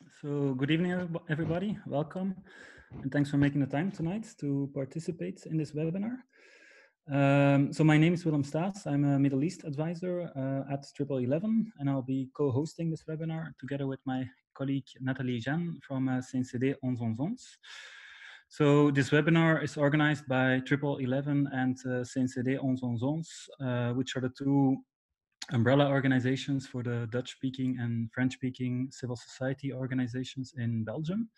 So good evening, everybody. Welcome, and thanks for making the time tonight to participate in this webinar. So my name is Willem Staes. I'm a Middle East advisor at 1111, and I'll be co-hosting this webinar together with my colleague Nathalie Jeanne from CNCD 1111. So this webinar is organized by 1111 and CNCD 1111, which are the two umbrella organizations for the Dutch-speaking and French-speaking civil society organizations in Belgium.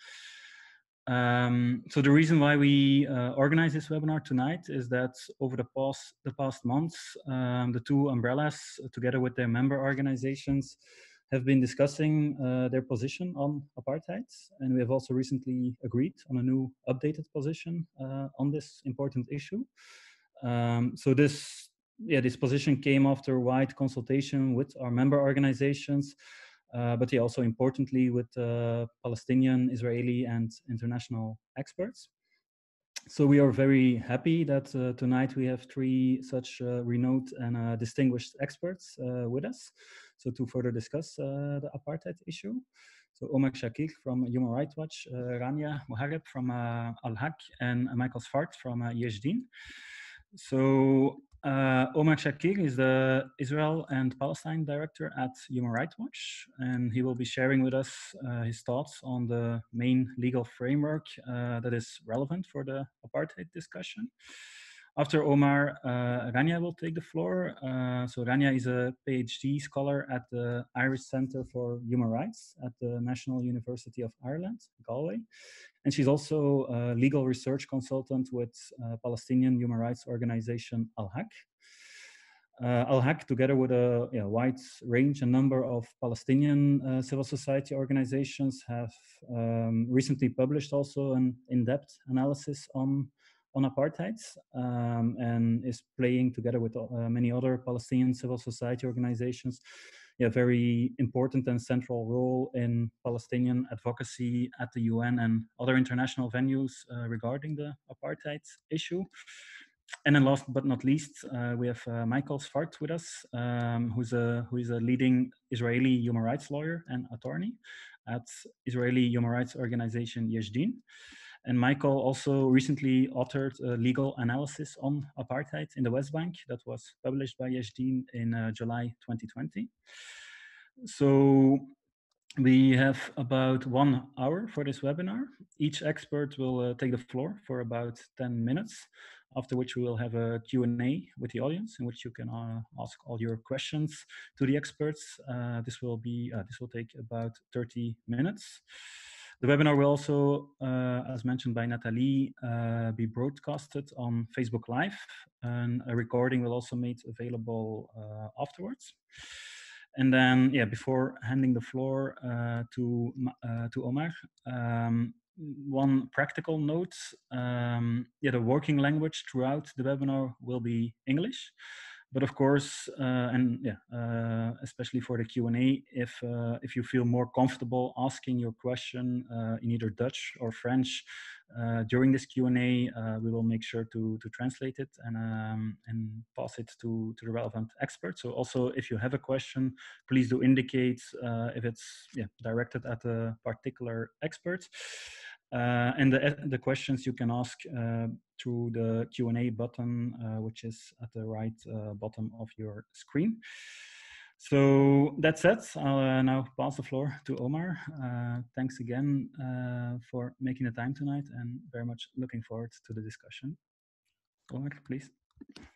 So the reason why we organize this webinar tonight is that over the past months, the two umbrellas, together with their member organizations, have been discussing their position on apartheid, and we have also recently agreed on a new updated position on this important issue. So this position came after wide consultation with our member organizations, but also importantly with Palestinian, Israeli, and international experts. So we are very happy that tonight we have three such renowned and distinguished experts with us, so to further discuss the apartheid issue. So Omar Shakir from Human Rights Watch, Rania Muhareb from Al-Haq, and Michael Sfard from Yesh Din. So Omar Shakir is the Israel and Palestine director at Human Rights Watch, and he will be sharing with us his thoughts on the main legal framework that is relevant for the apartheid discussion. After Omar, Rania will take the floor. So Rania is a PhD scholar at the Irish Centre for Human Rights at the National University of Ireland, Galway. And she's also a legal research consultant with Palestinian human rights organization Al-Haq. Al-Haq, together with a wide range and number of Palestinian civil society organizations, have recently published also an in-depth analysis on apartheid, and is playing together with many other Palestinian civil society organizations a very important and central role in Palestinian advocacy at the UN and other international venues regarding the apartheid issue. And then last but not least, we have Michael Sfard with us, who is a leading Israeli human rights lawyer and attorney at Israeli human rights organization Yesh Din. And Michael also recently authored a legal analysis on apartheid in the West Bank that was published by Yesh Din in July 2020. So we have about 1 hour for this webinar. Each expert will take the floor for about 10 minutes, after which we will have a Q&A with the audience in which you can ask all your questions to the experts. This will take about 30 minutes. The webinar will also, as mentioned by Nathalie, be broadcasted on Facebook Live, and a recording will also be made available afterwards. And then, before handing the floor to Omar, one practical note: the working language throughout the webinar will be English. But of course, especially for the Q&A, if you feel more comfortable asking your question in either Dutch or French during this Q&A, we will make sure to translate it and pass it to the relevant expert. So also, if you have a question, please do indicate if it's directed at a particular expert. And the questions you can ask through the Q&A button, which is at the right bottom of your screen. So that said, I'll now pass the floor to Omar. Thanks again for making the time tonight, and very much looking forward to the discussion. Omar, please.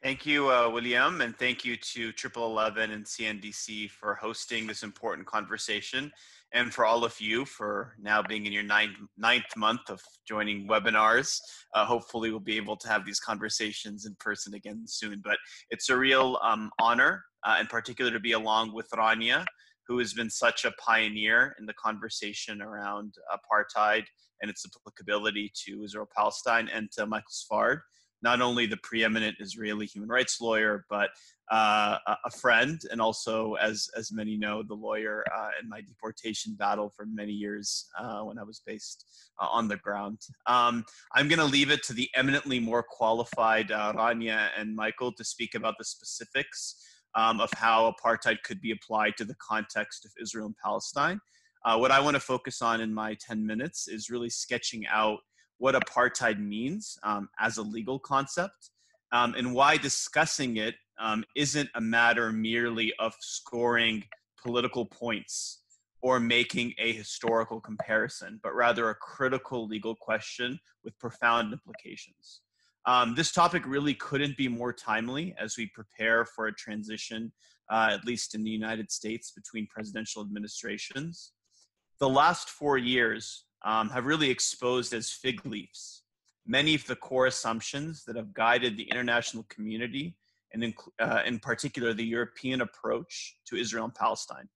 Thank you, William, and thank you to 1111 and CNDC for hosting this important conversation, and for all of you for now being in your ninth month of joining webinars. Hopefully we'll be able to have these conversations in person again soon, but it's a real honor, in particular, to be along with Rania, who has been such a pioneer in the conversation around apartheid and its applicability to Israel-Palestine, and to Michael Sfard, not only the preeminent Israeli human rights lawyer, but a friend, and also, as many know, the lawyer in my deportation battle for many years when I was based on the ground. I'm going to leave it to the eminently more qualified Rania and Michael to speak about the specifics of how apartheid could be applied to the context of Israel and Palestine. What I want to focus on in my 10 minutes is really sketching out what apartheid means as a legal concept, and why discussing it isn't a matter merely of scoring political points or making a historical comparison, but rather a critical legal question with profound implications. This topic really couldn't be more timely as we prepare for a transition, at least in the United States, between presidential administrations. The last 4 years have really exposed as fig leaves many of the core assumptions that have guided the international community, and in particular the European approach to Israel and Palestine.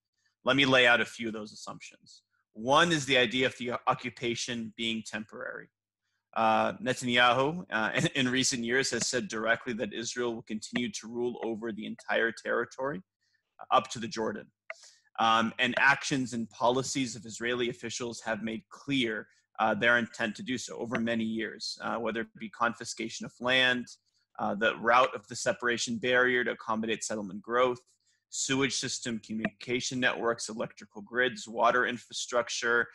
Let me lay out a few of those assumptions. One is the idea of the occupation being temporary. Netanyahu, in recent years, has said directly that Israel will continue to rule over the entire territory up to the Jordan. And actions and policies of Israeli officials have made clear their intent to do so over many years, whether it be confiscation of land, the route of the separation barrier to accommodate settlement growth, sewage system, communication networks, electrical grids, water infrastructure.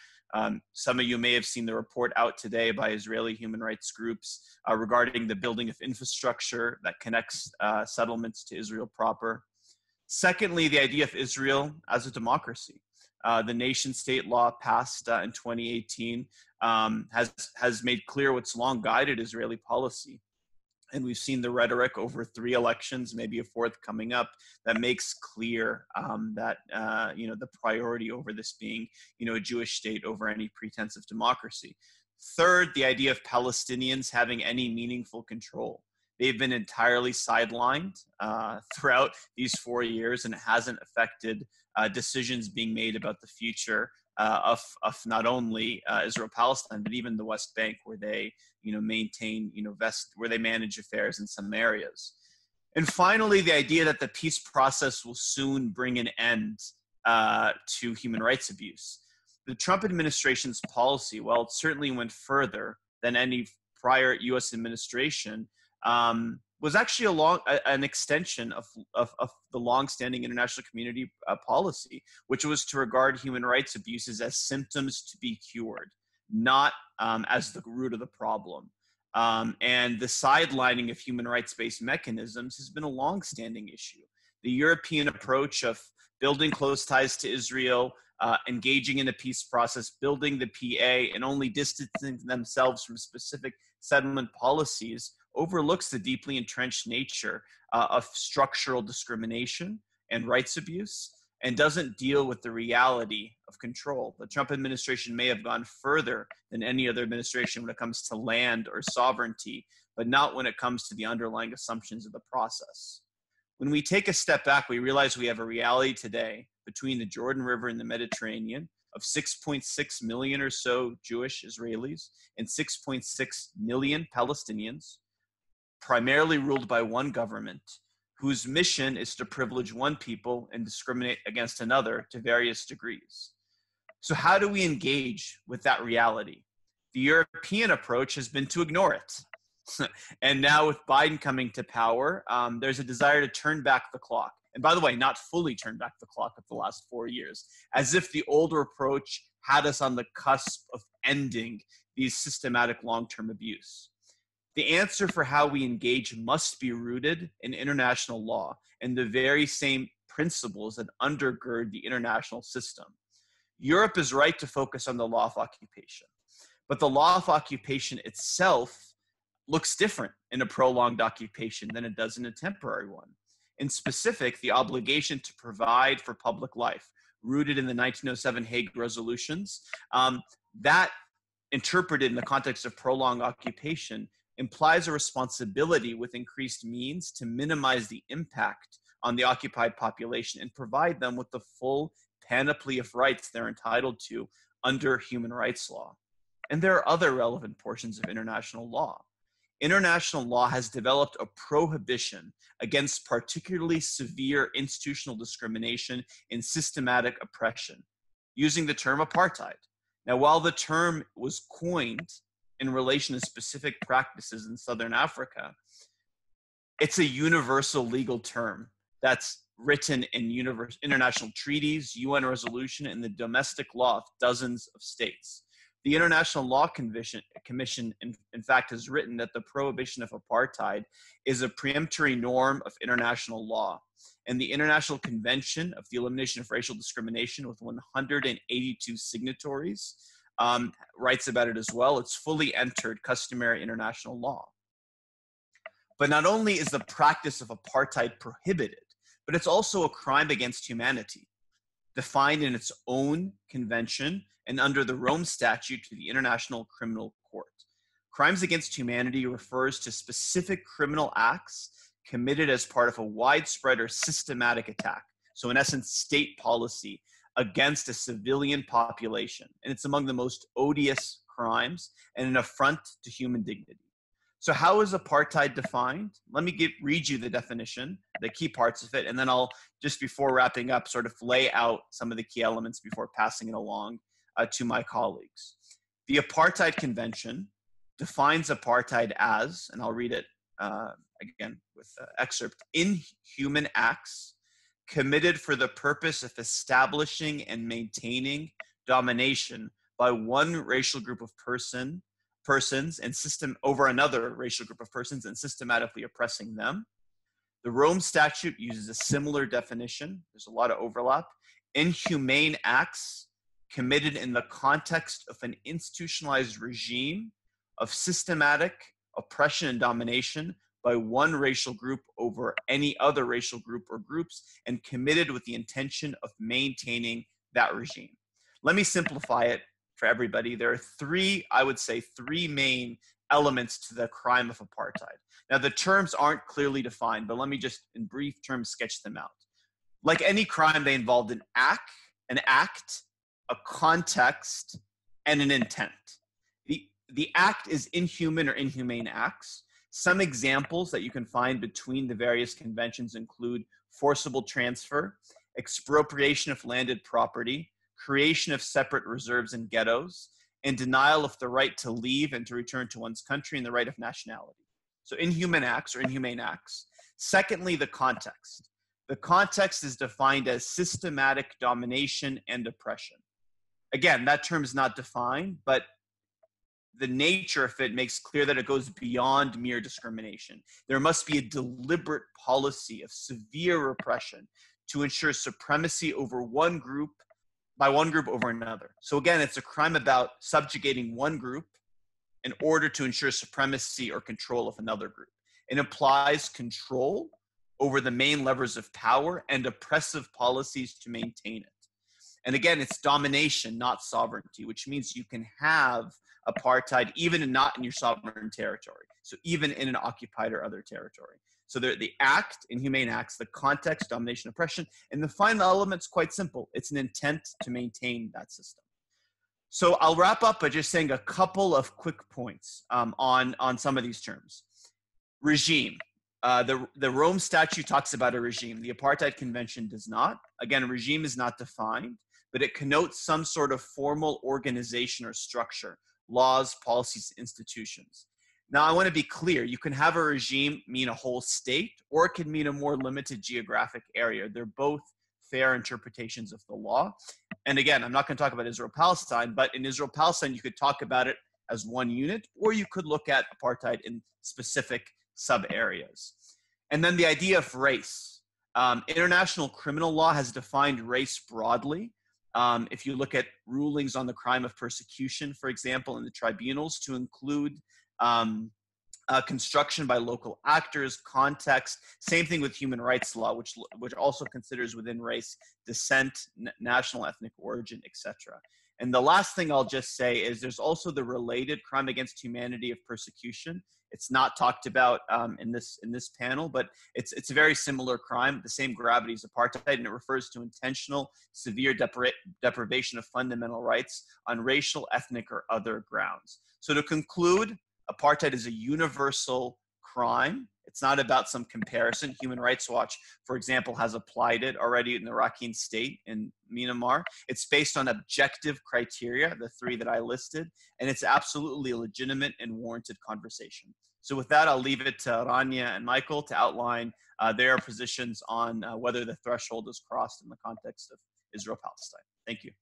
Some of you may have seen the report out today by Israeli human rights groups regarding the building of infrastructure that connects settlements to Israel proper. Secondly, the idea of Israel as a democracy. The nation state law passed in 2018 has made clear what's long guided Israeli policy. And we've seen the rhetoric over 3 elections, maybe a 4th coming up, that makes clear that the priority over this being a Jewish state over any pretense of democracy. Third, the idea of Palestinians having any meaningful control. They've been entirely sidelined throughout these 4 years, and it hasn't affected decisions being made about the future of not only Israel-Palestine, but even the West Bank, where they maintain where they manage affairs in some areas. And finally, the idea that the peace process will soon bring an end to human rights abuse. The Trump administration's policy, while it certainly went further than any prior U.S. administration, was actually an extension of the longstanding international community policy, which was to regard human rights abuses as symptoms to be cured, not as the root of the problem. And the sidelining of human rights-based mechanisms has been a longstanding issue. The European approach of building close ties to Israel, engaging in the peace process, building the PA, and only distancing themselves from specific settlement policies overlooks the deeply entrenched nature of structural discrimination and rights abuse, and doesn't deal with the reality of control. The Trump administration may have gone further than any other administration when it comes to land or sovereignty, but not when it comes to the underlying assumptions of the process. When we take a step back, we realize we have a reality today between the Jordan River and the Mediterranean of 6.6 million or so Jewish Israelis and 6.6 million Palestinians, primarily ruled by one government, whose mission is to privilege one people and discriminate against another to various degrees. So how do we engage with that reality? The European approach has been to ignore it. And now with Biden coming to power, there's a desire to turn back the clock. And by the way, not fully turn back the clock of the last 4 years, as if the older approach had us on the cusp of ending these systematic long-term abuse. The answer for how we engage must be rooted in international law and the very same principles that undergird the international system. Europe is right to focus on the law of occupation, but the law of occupation itself looks different in a prolonged occupation than it does in a temporary one. In specific, the obligation to provide for public life, rooted in the 1907 Hague Resolutions, that interpreted in the context of prolonged occupation implies a responsibility with increased means to minimize the impact on the occupied population and provide them with the full panoply of rights they're entitled to under human rights law. And there are other relevant portions of international law. International law has developed a prohibition against particularly severe institutional discrimination and systematic oppression, using the term apartheid. Now, while the term was coined in relation to specific practices in Southern Africa, it's a universal legal term that's written in international treaties, UN resolution, and the domestic law of dozens of states. The International Law Commission, in fact, has written that the prohibition of apartheid is a preemptory norm of international law. And the International Convention of the Elimination of Racial Discrimination, with 182 signatories, writes about it as well. It's fully entered customary international law. But not only is the practice of apartheid prohibited, but it's also a crime against humanity, defined in its own convention and under the Rome Statute to the International Criminal Court. Crimes against humanity refers to specific criminal acts committed as part of a widespread or systematic attack. So in essence, state policy against a civilian population. And it's among the most odious crimes and an affront to human dignity. So how is apartheid defined? Let me read you the definition, the key parts of it, and then I'll, just before wrapping up, sort of lay out some of the key elements before passing it along to my colleagues. The Apartheid Convention defines apartheid as, and I'll read it again with excerpt, inhuman acts committed for the purpose of establishing and maintaining domination by one racial group of persons and over another racial group of persons and systematically oppressing them. The Rome Statute uses a similar definition. There's a lot of overlap. Inhumane acts committed in the context of an institutionalized regime of systematic oppression and domination by one racial group over any other racial group or groups, and committed with the intention of maintaining that regime. Let me simplify it for everybody. There are three main elements to the crime of apartheid. Now, the terms aren't clearly defined, but let me just in brief terms sketch them out. Like any crime, they involved an act, a context, and an intent. The act is inhuman or inhumane acts. Some examples that you can find between the various conventions include forcible transfer, expropriation of landed property, creation of separate reserves and ghettos, and denial of the right to leave and to return to one's country and the right of nationality. So inhuman acts or inhumane acts. Secondly, the context. The context is defined as systematic domination and oppression. Again, that term is not defined, but the nature of it makes clear that it goes beyond mere discrimination. There must be a deliberate policy of severe repression to ensure supremacy over one group over another. So again, it's a crime about subjugating one group in order to ensure supremacy or control of another group. It implies control over the main levers of power and oppressive policies to maintain it. And again, it's domination, not sovereignty, which means you can have apartheid even not in your sovereign territory. So even in an occupied or other territory. So the act, inhumane acts, the context, domination, oppression, and the final element's quite simple. It's an intent to maintain that system. So I'll wrap up by just saying a couple of quick points on some of these terms. Regime. The Rome Statute talks about a regime. The Apartheid Convention does not. Again, regime is not defined, but it connotes some sort of formal organization or structure, laws, policies, institutions. Now, I want to be clear. You can have a regime mean a whole state, or it can mean a more limited geographic area. They're both fair interpretations of the law. And again, I'm not going to talk about Israel-Palestine, but in Israel-Palestine, you could talk about it as one unit, or you could look at apartheid in specific sub-areas. And then the idea of race. International criminal law has defined race broadly. If you look at rulings on the crime of persecution, for example, in the tribunals, to include construction by local actors, context, same thing with human rights law, which also considers within race, descent, national ethnic origin, etc. And the last thing I'll just say is there's also the related crime against humanity of persecution. It's not talked about in this panel, but it's a very similar crime, the same gravity as apartheid, and it refers to intentional, severe deprivation of fundamental rights on racial, ethnic, or other grounds. So to conclude, apartheid is a universal crime. It's not about some comparison. Human Rights Watch, for example, has applied it already in the Rakhine state in Myanmar. It's based on objective criteria, the three that I listed, and it's absolutely a legitimate and warranted conversation. So with that, I'll leave it to Rania and Michael to outline their positions on whether the threshold is crossed in the context of Israel-Palestine. Thank you.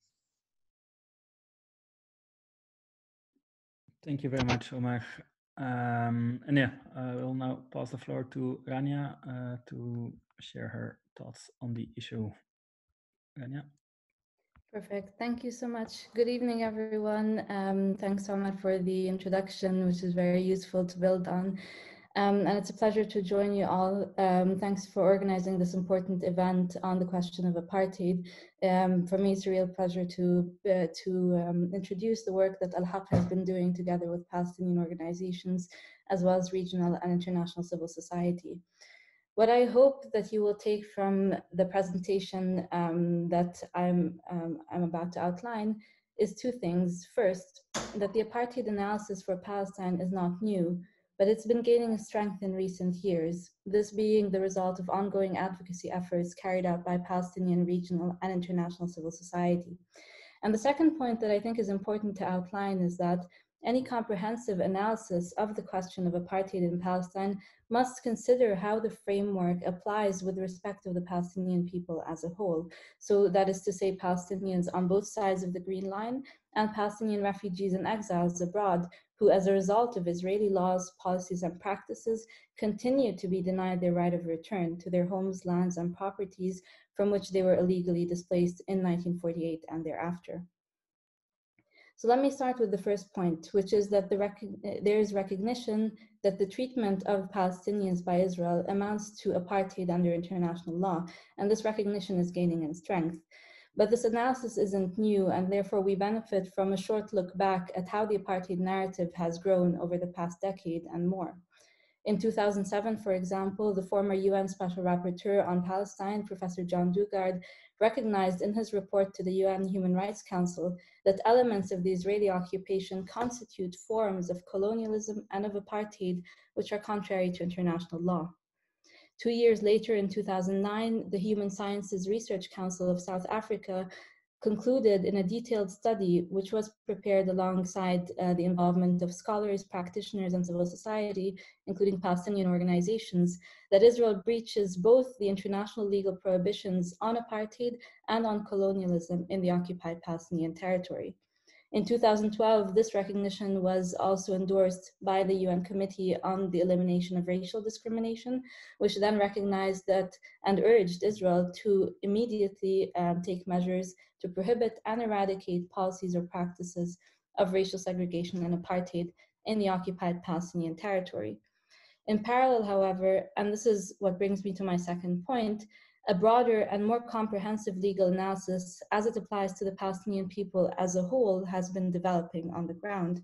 Thank you very much, Omar. And yeah, I will now pass the floor to Rania to share her thoughts on the issue. Rania. Perfect. Thank you so much. Good evening, everyone. Thanks, Omar, for the introduction, which is very useful to build on. And it's a pleasure to join you all. Thanks for organizing this important event on the question of apartheid. For me, it's a real pleasure to introduce the work that Al-Haq has been doing together with Palestinian organizations, as well as regional and international civil society. What I hope that you will take from the presentation that I'm about to outline is two things. First, that the apartheid analysis for Palestine is not new, but it's been gaining strength in recent years, this being the result of ongoing advocacy efforts carried out by Palestinian regional and international civil society. And the second point that I think is important to outline is that any comprehensive analysis of the question of apartheid in Palestine must consider how the framework applies with respect of the Palestinian people as a whole. So that is to say, Palestinians on both sides of the Green Line and Palestinian refugees and exiles abroad, who as a result of Israeli laws, policies, and practices continue to be denied their right of return to their homes, lands, and properties from which they were illegally displaced in 1948 and thereafter. So let me start with the first point, which is that there is recognition that the treatment of Palestinians by Israel amounts to apartheid under international law, and this recognition is gaining in strength. But this analysis isn't new, and therefore we benefit from a short look back at how the apartheid narrative has grown over the past decade and more. In 2007, for example, the former UN Special Rapporteur on Palestine, Professor John Dugard, recognized in his report to the UN Human Rights Council that elements of the Israeli occupation constitute forms of colonialism and of apartheid, which are contrary to international law. 2 years later, in 2009, the Human Sciences Research Council of South Africa concluded in a detailed study, which was prepared alongside the involvement of scholars, practitioners, and civil society, including Palestinian organizations, that Israel breaches both the international legal prohibitions on apartheid and on colonialism in the occupied Palestinian territory. In 2012, this recognition was also endorsed by the UN Committee on the Elimination of Racial Discrimination, which then recognized that and urged Israel to immediately take measures to prohibit and eradicate policies or practices of racial segregation and apartheid in the occupied Palestinian territory. In parallel, however, and this is what brings me to my second point, a broader and more comprehensive legal analysis as it applies to the Palestinian people as a whole has been developing on the ground.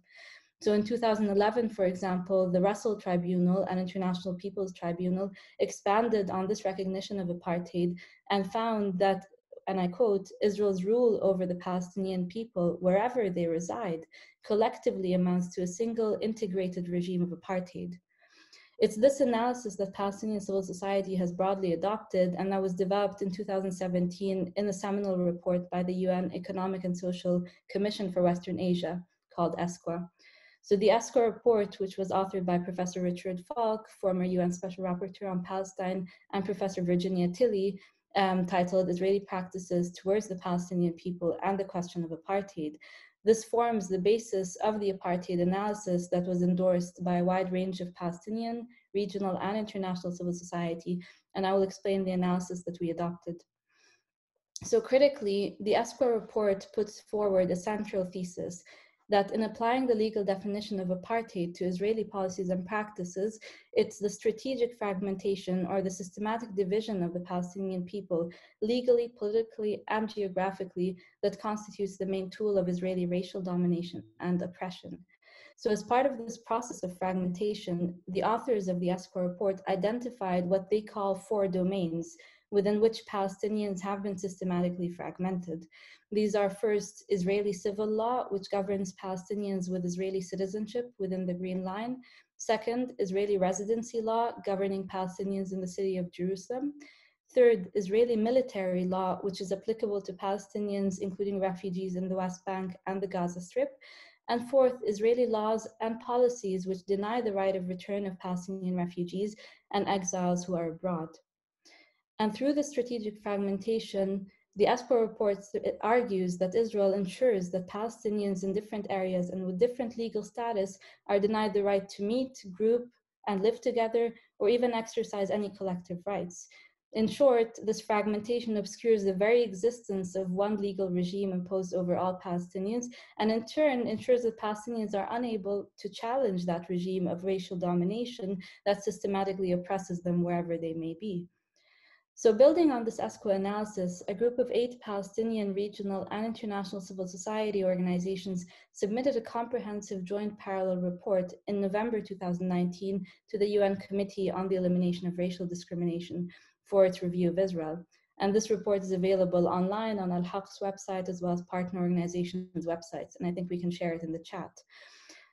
So in 2011, for example, the Russell Tribunal and International People's Tribunal expanded on this recognition of apartheid and found that, and I quote, Israel's rule over the Palestinian people, wherever they reside, collectively amounts to a single integrated regime of apartheid. It's this analysis that Palestinian civil society has broadly adopted, and that was developed in 2017 in a seminal report by the UN Economic and Social Commission for Western Asia, called ESCWA. So the ESCWA report, which was authored by Professor Richard Falk, former UN Special Rapporteur on Palestine, and Professor Virginia Tilley, titled Israeli Practices Towards the Palestinian People and the Question of Apartheid. This forms the basis of the apartheid analysis that was endorsed by a wide range of Palestinian, regional, and international civil society, and I will explain the analysis that we adopted. So critically, the ESCWA report puts forward a central thesis that in applying the legal definition of apartheid to Israeli policies and practices, it's the strategic fragmentation or the systematic division of the Palestinian people, legally, politically, and geographically, that constitutes the main tool of Israeli racial domination and oppression. So as part of this process of fragmentation, the authors of the ESCWA report identified what they call 4 domains within which Palestinians have been systematically fragmented. These are first, Israeli civil law, which governs Palestinians with Israeli citizenship within the Green Line. Second, Israeli residency law, governing Palestinians in the city of Jerusalem. Third, Israeli military law, which is applicable to Palestinians, including refugees in the West Bank and the Gaza Strip. And fourth, Israeli laws and policies which deny the right of return of Palestinian refugees and exiles who are abroad. And through the strategic fragmentation, the ESPO report argues that Israel ensures that Palestinians in different areas and with different legal status are denied the right to meet, group, and live together, or even exercise any collective rights. In short, this fragmentation obscures the very existence of one legal regime imposed over all Palestinians, and in turn ensures that Palestinians are unable to challenge that regime of racial domination that systematically oppresses them wherever they may be. So building on this ESCO analysis, a group of 8 Palestinian regional and international civil society organizations submitted a comprehensive joint parallel report in November 2019 to the UN Committee on the Elimination of Racial Discrimination for its review of Israel. And this report is available online on Al-Haq's website as well as partner organizations' websites, and I think we can share it in the chat.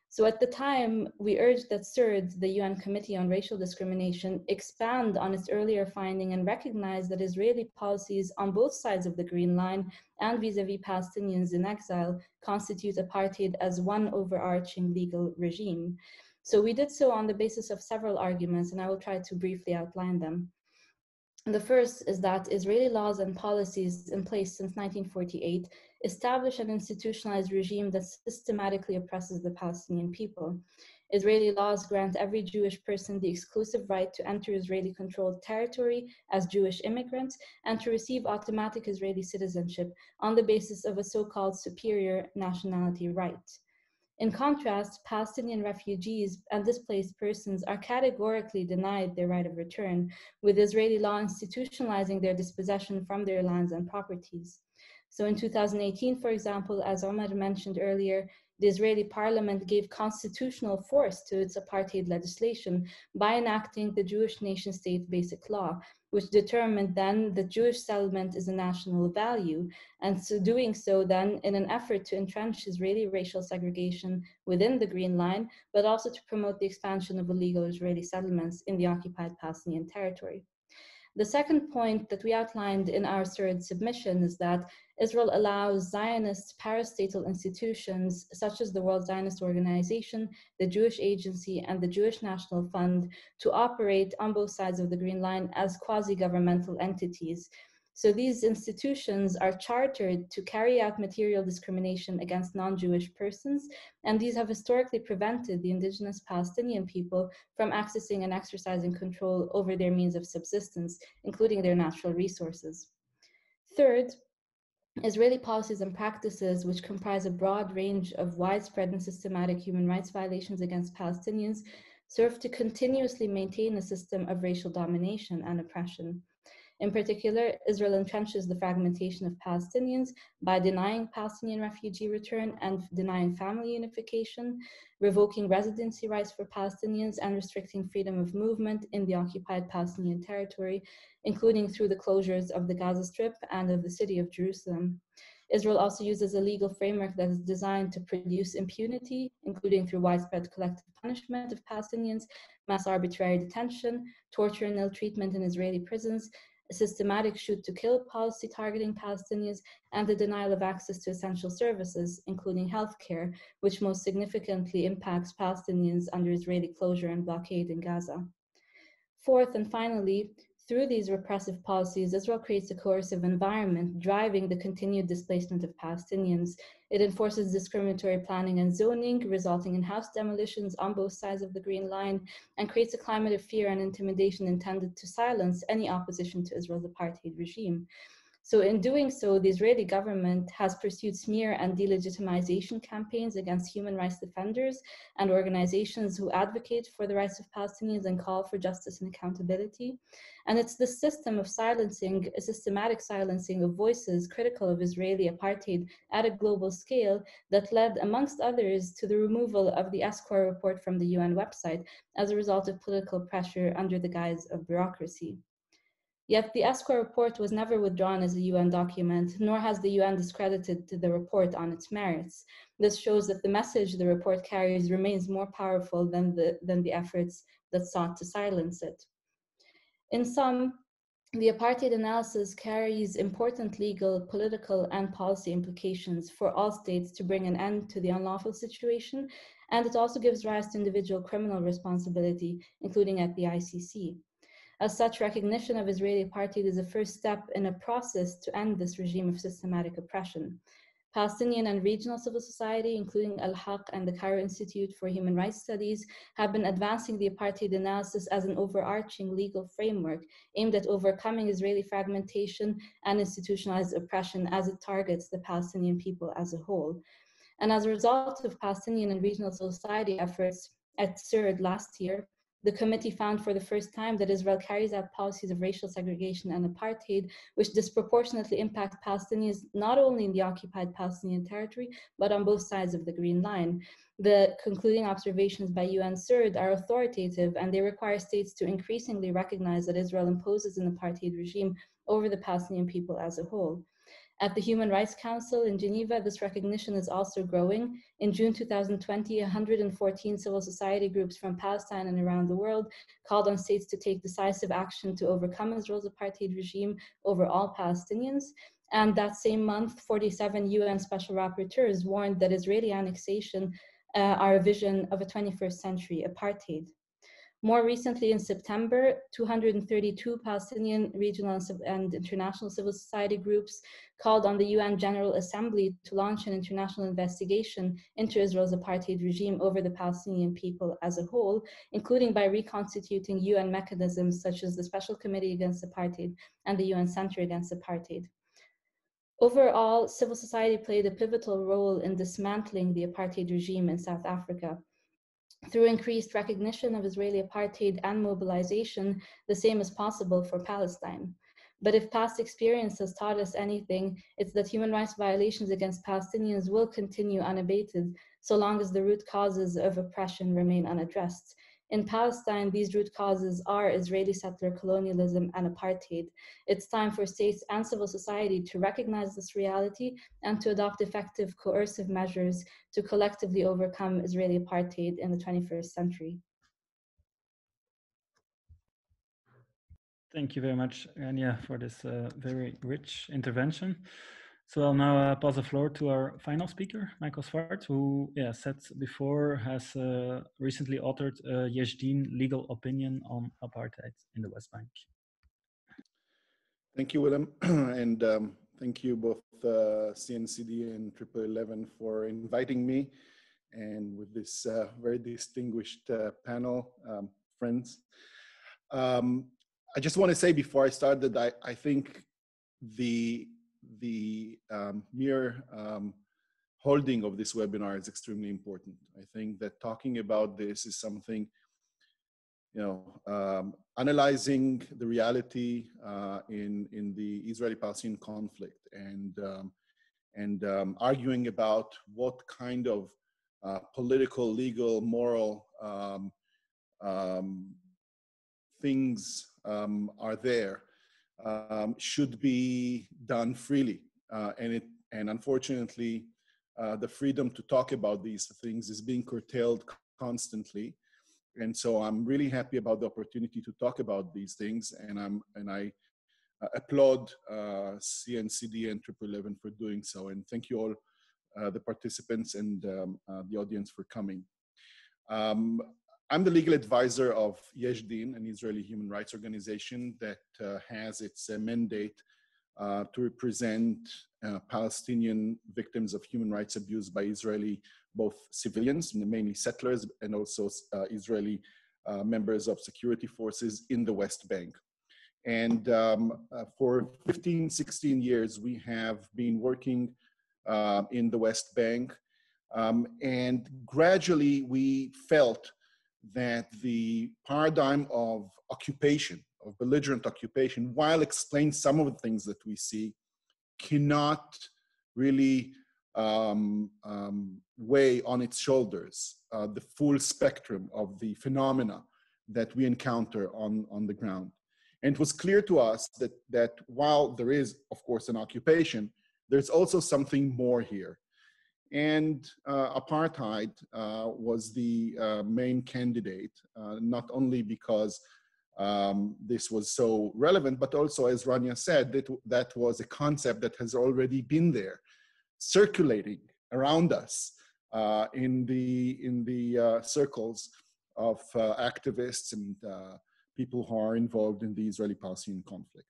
So at the time, we urged that Sfard, the UN Committee on Racial Discrimination, expand on its earlier finding and recognize that Israeli policies on both sides of the Green Line and vis-a-vis Palestinians in exile constitute apartheid as one overarching legal regime. So we did so on the basis of several arguments, and I will try to briefly outline them. The first is that Israeli laws and policies in place since 1948 establish an institutionalized regime that systematically oppresses the Palestinian people. Israeli laws grant every Jewish person the exclusive right to enter Israeli-controlled territory as Jewish immigrants and to receive automatic Israeli citizenship on the basis of a so-called superior nationality right. In contrast, Palestinian refugees and displaced persons are categorically denied their right of return, with Israeli law institutionalizing their dispossession from their lands and properties. So in 2018, for example, as Omar mentioned earlier, the Israeli parliament gave constitutional force to its apartheid legislation by enacting the Jewish nation-state basic law, which determined then that Jewish settlement is a national value, and so doing so then in an effort to entrench Israeli racial segregation within the Green Line, but also to promote the expansion of illegal Israeli settlements in the occupied Palestinian territory. The second point that we outlined in our third submission is that Israel allows Zionist parastatal institutions such as the World Zionist Organization, the Jewish Agency, and the Jewish National Fund to operate on both sides of the Green Line as quasi-governmental entities. So these institutions are chartered to carry out material discrimination against non-Jewish persons, and these have historically prevented the indigenous Palestinian people from accessing and exercising control over their means of subsistence, including their natural resources. Third, Israeli policies and practices, which comprise a broad range of widespread and systematic human rights violations against Palestinians, serve to continuously maintain a system of racial domination and oppression. In particular, Israel entrenches the fragmentation of Palestinians by denying Palestinian refugee return and denying family unification, revoking residency rights for Palestinians, and restricting freedom of movement in the occupied Palestinian territory, including through the closures of the Gaza Strip and of the city of Jerusalem. Israel also uses a legal framework that is designed to produce impunity, including through widespread collective punishment of Palestinians, mass arbitrary detention, torture and ill treatment in Israeli prisons, a systematic shoot-to-kill policy targeting Palestinians, and the denial of access to essential services, including healthcare, which most significantly impacts Palestinians under Israeli closure and blockade in Gaza. Fourth, and finally, through these repressive policies, Israel creates a coercive environment driving the continued displacement of Palestinians. It enforces discriminatory planning and zoning, resulting in house demolitions on both sides of the Green Line, and creates a climate of fear and intimidation intended to silence any opposition to Israel's apartheid regime. So in doing so, the Israeli government has pursued smear and delegitimization campaigns against human rights defenders and organizations who advocate for the rights of Palestinians and call for justice and accountability. And it's this system of silencing, a systematic silencing of voices critical of Israeli apartheid at a global scale that led, amongst others, to the removal of the ESCOR report from the UN website as a result of political pressure under the guise of bureaucracy. Yet the ESCOR report was never withdrawn as a UN document, nor has the UN discredited the report on its merits. This shows that the message the report carries remains more powerful than the efforts that sought to silence it. In sum, The apartheid analysis carries important legal, political, and policy implications for all states to bring an end to the unlawful situation, and it also gives rise to individual criminal responsibility, including at the ICC. As such, recognition of Israeli apartheid is a first step in a process to end this regime of systematic oppression. Palestinian and regional civil society, including Al-Haq and the Cairo Institute for Human Rights Studies, have been advancing the apartheid analysis as an overarching legal framework aimed at overcoming Israeli fragmentation and institutionalized oppression as it targets the Palestinian people as a whole. And as a result of Palestinian and regional civil society efforts at Sfard last year, the committee found for the first time that Israel carries out policies of racial segregation and apartheid, which disproportionately impact Palestinians not only in the occupied Palestinian territory, but on both sides of the Green Line. The concluding observations by UN Sfard are authoritative, and they require states to increasingly recognize that Israel imposes an apartheid regime over the Palestinian people as a whole. At the Human Rights Council in Geneva, this recognition is also growing. In June 2020, 114 civil society groups from Palestine and around the world called on states to take decisive action to overcome Israel's apartheid regime over all Palestinians. And that same month, 47 UN special rapporteurs warned that Israeli annexation are a vision of a 21st century apartheid. More recently, in September, 232 Palestinian regional and international civil society groups called on the UN General Assembly to launch an international investigation into Israel's apartheid regime over the Palestinian people as a whole, including by reconstituting UN mechanisms such as the Special Committee Against Apartheid and the UN Center Against Apartheid. Overall, civil society played a pivotal role in dismantling the apartheid regime in South Africa. Through increased recognition of Israeli apartheid and mobilization, the same is possible for Palestine. But if past experience has taught us anything, it's that human rights violations against Palestinians will continue unabated so long as the root causes of oppression remain unaddressed. In Palestine, these root causes are Israeli settler colonialism and apartheid. It's time for states and civil society to recognize this reality and to adopt effective coercive measures to collectively overcome Israeli apartheid in the 21st century. Thank you very much, Rania, for this very rich intervention. So I'll now pass the floor to our final speaker, Michael Sfard, who said before has recently authored a Yesh Din legal opinion on apartheid in the West Bank. Thank you, Willem, and thank you both CNCD and 1111 for inviting me, and with this very distinguished panel, friends. I just want to say before I start that I think the mere holding of this webinar is extremely important. I think that talking about this is something, analyzing the reality in the Israeli-Palestinian conflict and arguing about what kind of political, legal, moral things are there should be done freely, and unfortunately, the freedom to talk about these things is being curtailed constantly. And so I'm really happy about the opportunity to talk about these things, and I applaud CNCD and 1111 for doing so. And thank you all, the participants and the audience for coming. I'm the legal advisor of Yesh Din, an Israeli human rights organization that has its mandate to represent Palestinian victims of human rights abuse by Israeli, both civilians, mainly settlers, and also Israeli members of security forces in the West Bank. And for 15, 16 years, we have been working in the West Bank. And gradually we felt that the paradigm of occupation, of belligerent occupation, while explain some of the things that we see, cannot really weigh on its shoulders the full spectrum of the phenomena that we encounter on the ground. And it was clear to us that while there is, of course, an occupation, there's also something more here. And apartheid was the main candidate, not only because this was so relevant, but also, as Rania said, that was a concept that has already been there, circulating around us in the circles of activists and people who are involved in the Israeli-Palestinian conflict.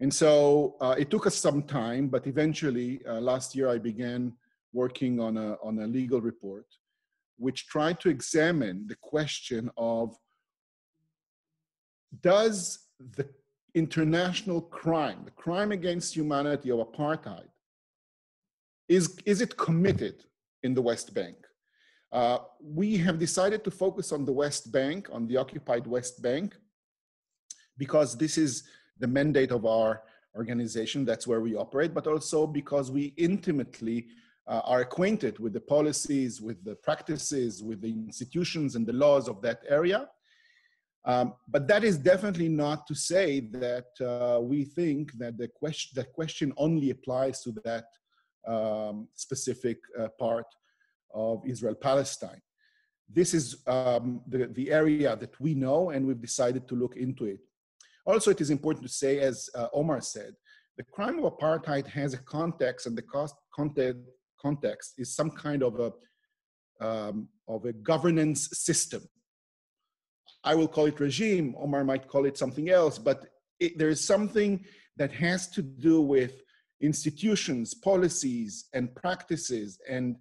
And so it took us some time, but eventually last year I began working on a legal report which tried to examine the question of, does the international crime, the crime against humanity of apartheid, is it committed in the West Bank? We have decided to focus on the West Bank, on the occupied West Bank, because this is the mandate of our organization, that's where we operate, but also because we intimately are acquainted with the policies, with the practices, with the institutions and the laws of that area. But that is definitely not to say that we think that the question only applies to that specific part of Israel-Palestine. This is the area that we know, and we've decided to look into it. Also, it is important to say, as Omar said, the crime of apartheid has a context, and the context is some kind of a governance system. I will call it regime, Omar might call it something else, but there is something that has to do with institutions, policies, and practices, and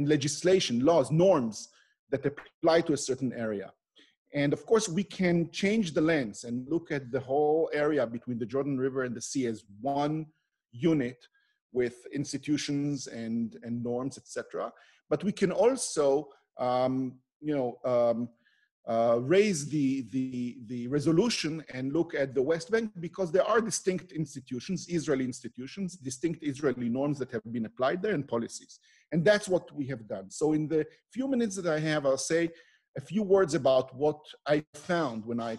legislation, laws, norms that apply to a certain area. And of course, we can change the lens and look at the whole area between the Jordan River and the sea as one unit with institutions and norms, etc. But we can also, raise the resolution and look at the West Bank, because there are distinct institutions, Israeli institutions, distinct Israeli norms that have been applied there, and policies. And that's what we have done. So in the few minutes that I have, I'll say a few words about what I found when I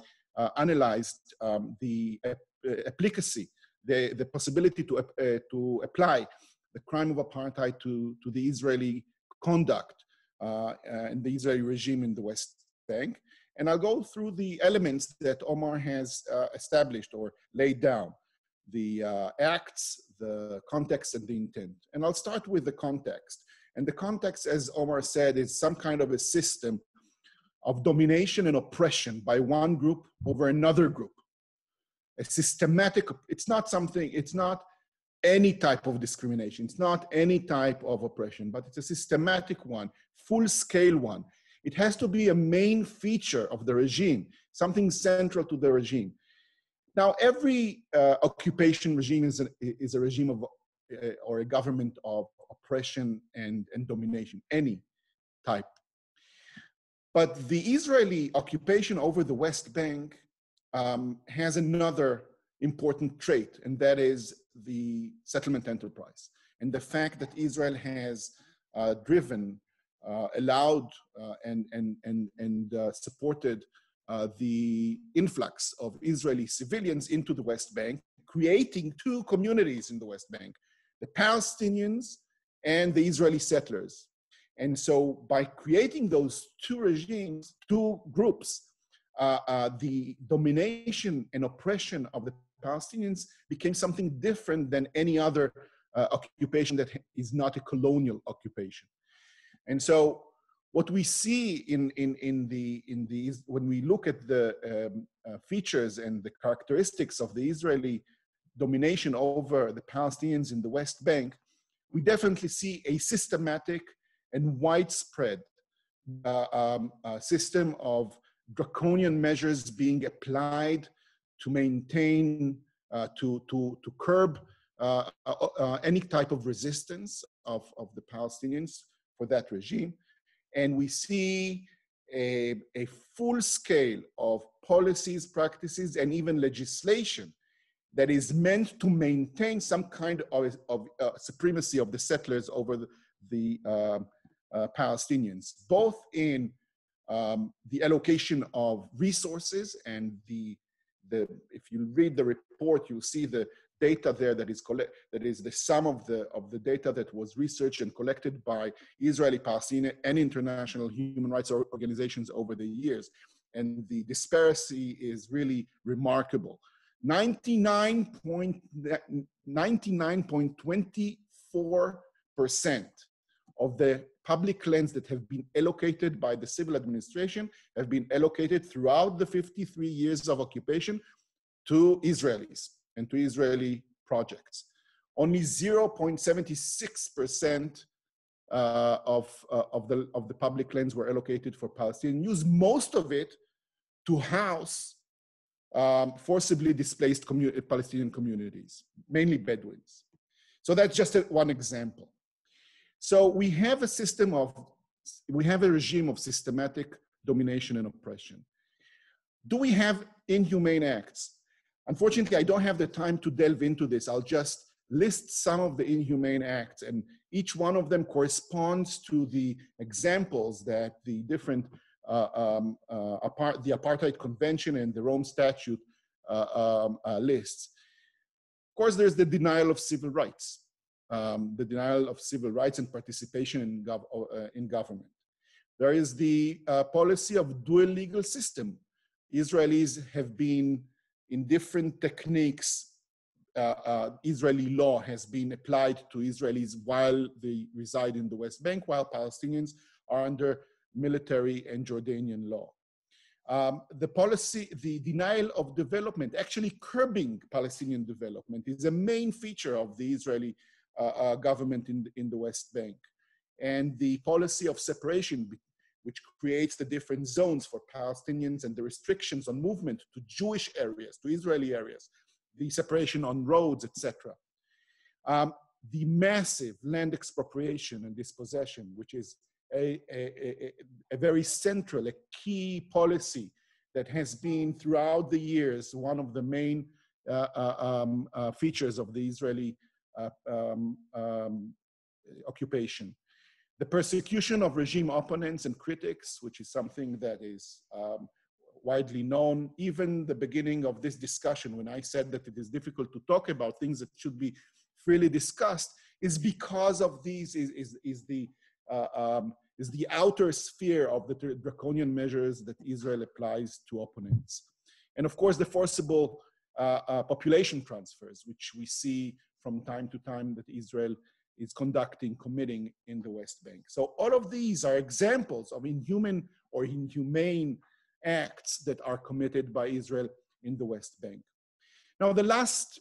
analyzed the efficacy, the possibility to apply the crime of apartheid to the Israeli conduct and the Israeli regime in the West Bank. And I'll go through the elements that Omar has established or laid down, the acts, the context, and the intent. And I'll start with the context. And the context, as Omar said, is some kind of a system of domination and oppression by one group over another group. A systematic, it's not any type of discrimination. It's not any type of oppression, but it's a systematic one, full-scale one. It has to be a main feature of the regime, something central to the regime. Now, every occupation regime is a regime of, or a government of oppression and domination, any type. But the Israeli occupation over the West Bank has another important trait, and that is the settlement enterprise. And the fact that Israel has driven, allowed, and supported the influx of Israeli civilians into the West Bank, creating two communities in the West Bank, the Palestinians and the Israeli settlers. And so by creating those two regimes, two groups, the domination and oppression of the Palestinians became something different than any other occupation that is not a colonial occupation. And so what we see when we look at the features and the characteristics of the Israeli domination over the Palestinians in the West Bank, we definitely see a systematic and widespread system of draconian measures being applied to maintain, to curb any type of resistance of the Palestinians for that regime. And we see a full scale of policies, practices, and even legislation that is meant to maintain some kind of supremacy of the settlers over the Palestinians, both in the allocation of resources and if you read the report, you'll see the data there that is the sum of the data that was researched and collected by Israeli, Palestinian, and international human rights organizations over the years. and the disparity is really remarkable. 99.24% of the public lands that have been allocated by the civil administration have been allocated throughout the 53 years of occupation to Israelis and to Israeli projects. Only 0.76% of the public lands were allocated for Palestinian use, most of it to house forcibly displaced Palestinian communities, mainly Bedouins. So that's just one example. So we have a regime of systematic domination and oppression. Do we have inhumane acts? Unfortunately, I don't have the time to delve into this. I'll just list some of the inhumane acts, and each one of them corresponds to the examples that the different the Apartheid Convention and the Rome Statute lists. Of course, there's the denial of civil rights, and participation in government. There is the policy of dual legal system. Israelis have been in different techniques. Israeli law has been applied to Israelis while they reside in the West Bank, while Palestinians are under military and Jordanian law. The denial of development, actually curbing Palestinian development, is a main feature of the Israeli government in the West Bank. And the policy of separation, which creates the different zones for Palestinians and the restrictions on movement to Jewish areas, to Israeli areas, the separation on roads, etc. The massive land expropriation and dispossession, which is a very central, a key policy that has been throughout the years one of the main features of the Israeli occupation. The persecution of regime opponents and critics, which is something that is widely known. Even the beginning of this discussion, when I said that it is difficult to talk about things that should be freely discussed, is because of these, is the outer sphere of the draconian measures that Israel applies to opponents. And of course, the forcible population transfers, which we see from time to time that Israel is committing in the West Bank. So all of these are examples of inhuman or inhumane acts that are committed by Israel in the West Bank. Now, the last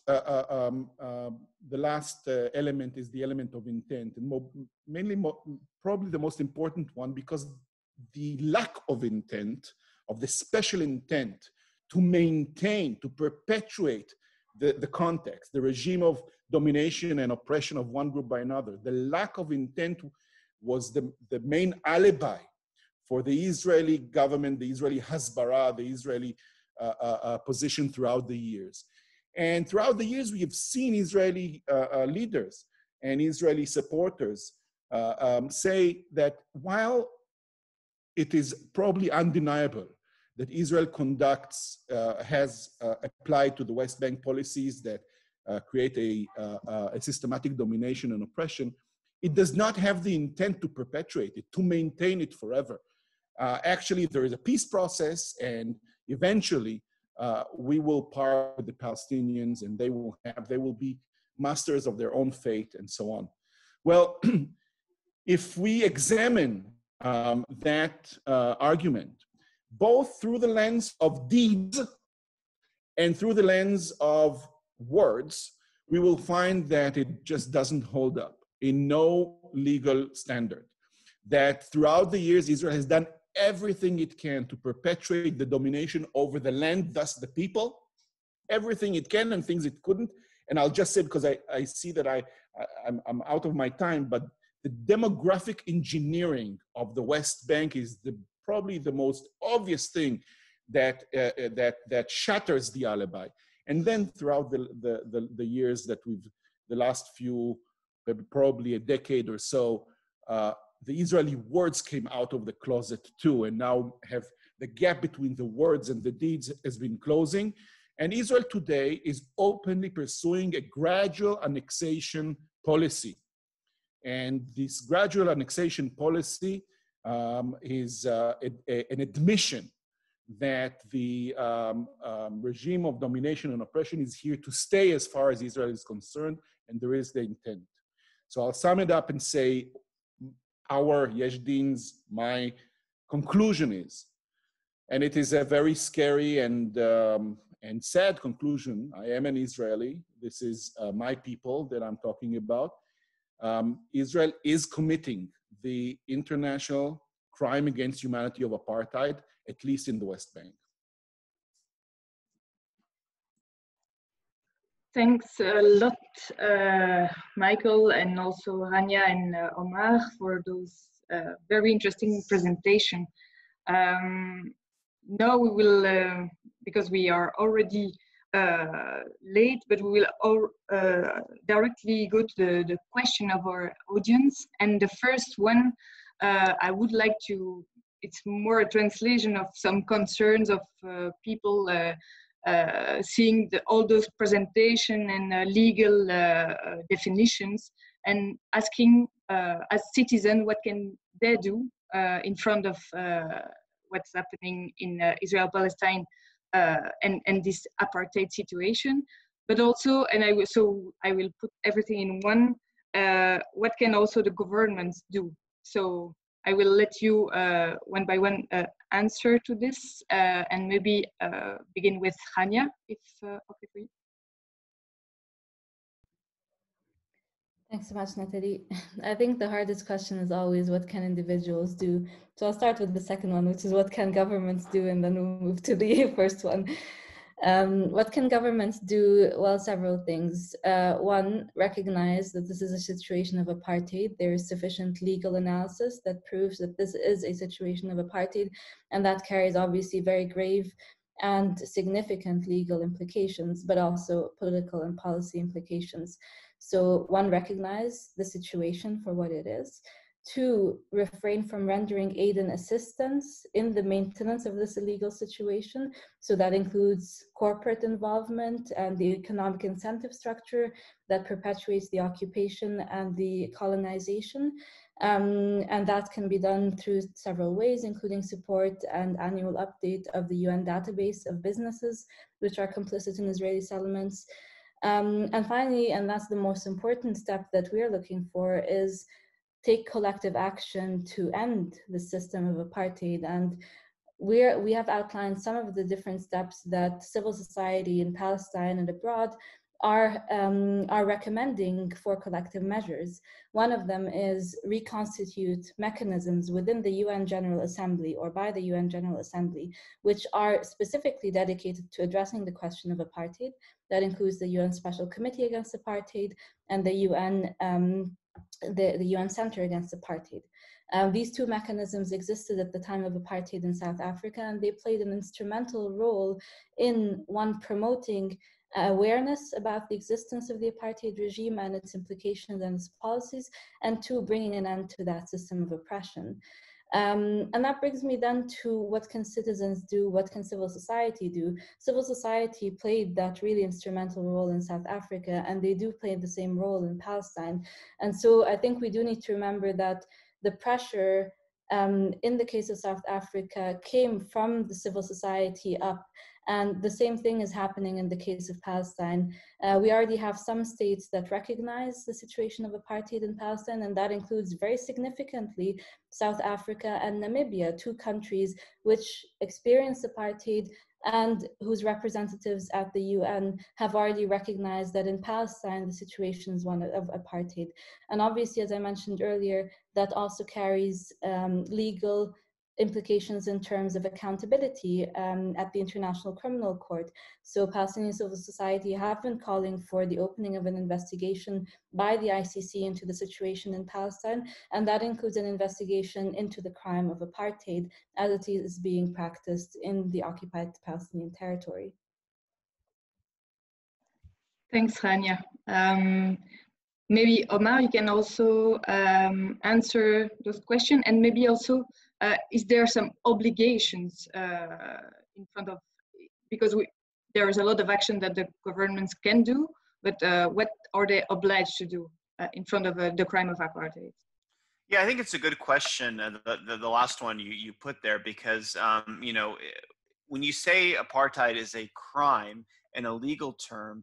element is the element of intent, and probably the most important one, because the lack of intent, of the special intent to maintain, to perpetuate the context, the regime of domination and oppression of one group by another, the lack of intent was the main alibi for the Israeli government, the Israeli Hasbara, the Israeli position throughout the years. And throughout the years, we have seen Israeli leaders and Israeli supporters say that while it is probably undeniable that Israel has applied to the West Bank policies that create a systematic domination and oppression, it does not have the intent to perpetuate it, to maintain it forever. Actually, there is a peace process, and eventually we will part with the Palestinians, and they will be masters of their own fate, and so on. Well, if we examine that argument, both through the lens of deeds and through the lens of words, we will find that it just doesn't hold up in no legal standard. That throughout the years, Israel has done everything it can to perpetuate the domination over the land, thus the people, everything it can and things it couldn't. And I'll just say, because I see that I'm out of my time, but the demographic engineering of the West Bank is probably the most obvious thing that shatters the alibi. And then throughout the years that the last few, probably a decade or so, the Israeli words came out of the closet too, and now have the gap between the words and the deeds has been closing. And Israel today is openly pursuing a gradual annexation policy. And this gradual annexation policy is an admission that the regime of domination and oppression is here to stay as far as Israel is concerned, and there is the intent. So I'll sum it up and say our Yesh Din's, my conclusion is, and it is a very scary and sad conclusion. I am an Israeli. This is my people that I'm talking about. Israel is committing the international crime against humanity of apartheid, at least in the West Bank. Thanks a lot, Michael, and also Rania and Omar for those very interesting presentation. Now we will, because we are already late, but we will directly go to the question of our audience. And the first one, I would like to, it's more a translation of some concerns of people seeing all those presentation and legal definitions, and asking as citizens what can they do in front of what's happening in Israel, Palestine, and this apartheid situation. But also, and I will put everything in one, what can also the governments do? So I will let you one by one answer to this, and maybe begin with Rania, if okay for you. Thanks so much, Nathalie. I think the hardest question is always, what can individuals do? So I'll start with the second one, which is what can governments do, and then we'll move to the first one. What can governments do? Well, several things. One, recognize that this is a situation of apartheid. There is sufficient legal analysis that proves that this is a situation of apartheid, and that carries obviously very grave and significant legal implications, but also political and policy implications. So one, recognize the situation for what it is. Two, refrain from rendering aid and assistance in the maintenance of this illegal situation. So that includes corporate involvement and the economic incentive structure that perpetuates the occupation and the colonization. And that can be done through several ways, including support and annual update of the UN database of businesses which are complicit in Israeli settlements. And finally, and that's the most important step that we're looking for, is take collective action to end the system of apartheid. And we have outlined some of the different steps that civil society in Palestine and abroad are recommending for collective measures. One of them is reconstitute mechanisms within the UN General Assembly or by the UN General Assembly, which are specifically dedicated to addressing the question of apartheid. That includes the UN Special Committee Against Apartheid and the UN UN Center Against Apartheid. These two mechanisms existed at the time of apartheid in South Africa, and they played an instrumental role in, one, promoting awareness about the existence of the apartheid regime and its implications and its policies, and two, bringing an end to that system of oppression. And that brings me then to what can citizens do, what can civil society do? Civil society played that really instrumental role in South Africa, and they do play the same role in Palestine. And so I think we do need to remember that the pressure in the case of South Africa came from the civil society up. And the same thing is happening in the case of Palestine. We already have some states that recognize the situation of apartheid in Palestine, and that includes very significantly South Africa and Namibia, two countries which experienced apartheid and whose representatives at the UN have already recognized that in Palestine, the situation is one of apartheid. And obviously, as I mentioned earlier, that also carries legal implications in terms of accountability at the International Criminal Court. So Palestinian civil society have been calling for the opening of an investigation by the ICC into the situation in Palestine, and that includes an investigation into the crime of apartheid as it is being practiced in the occupied Palestinian territory. Thanks, Rania. Maybe Omar, you can also answer those questions, and maybe also is there some obligations in front of, because there is a lot of action that the governments can do, but what are they obliged to do in front of the crime of apartheid? Yeah, I think it's a good question, the last one you put there, because you know, when you say apartheid is a crime and a legal term,